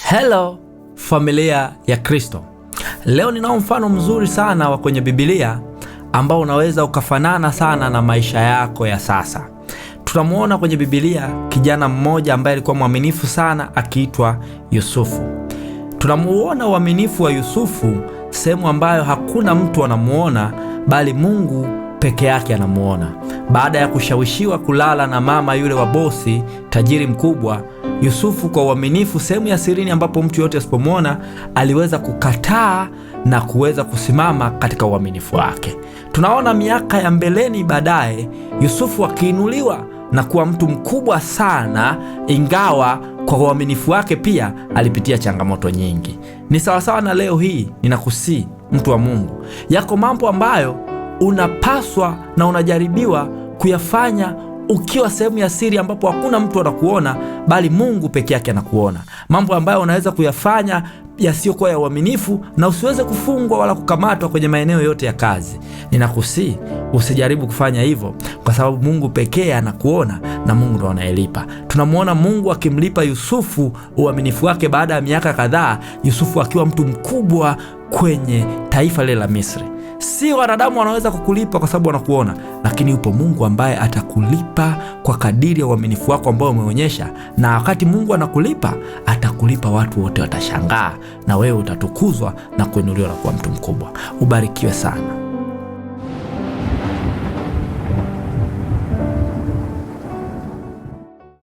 Hello familia ya Kristo. Leo ninao mfano mzuri sana wa kwenye Biblia ambao unaweza ukafanana sana na maisha yako ya sasa. Tunamuona kwenye Biblia kijana mmoja ambaye alikuwa mwaminifu sana akiitwa Yusufu. Tunamuona uaminifu wa Yusufu sehemu ambayo hakuna mtu anamuona bali Mungu peke yake anamuona. Baada ya kushawishiwa kulala na mama yule wa bosi tajiri mkubwa, Yusufu kwa uaminifu sehemu ya sirini ambapo mtu yote asipomuona aliweza kukataa na kuweza kusimama katika uaminifu wake. Tunaona miaka ya mbeleni baadaye Yusufu akiinuliwa na kuwa mtu mkubwa sana, ingawa kwa uaminifu wake pia alipitia changamoto nyingi. Ni sawasawa na leo hii ninakusii mtu wa Mungu, yako mambo ambayo unapaswa na unajaribiwa kuyafanya ukiwa sehemu ya siri ambapo hakuna mtu anakuona bali Mungu peke yake anakuona. Mambo ambayo unaweza kuyafanya yasiyokuwa ya uaminifu na usiweze kufungwa wala kukamatwa kwenye maeneo yote ya kazi. Ninakusii usijaribu kufanya hivyo, kwa sababu Mungu pekee anakuona na Mungu ndo anayelipa. Tunamuona Mungu akimlipa Yusufu uaminifu wake baada ya miaka kadhaa, Yusufu akiwa mtu mkubwa kwenye taifa lile la Misri. Si wanadamu wanaweza kukulipa kwa sababu wanakuona, lakini yupo Mungu ambaye atakulipa kwa kadiri ya uaminifu wako ambao umeonyesha. Na wakati Mungu anakulipa, atakulipa watu wote watashangaa, na wewe utatukuzwa na kuinuliwa na kuwa mtu mkubwa. Ubarikiwe sana.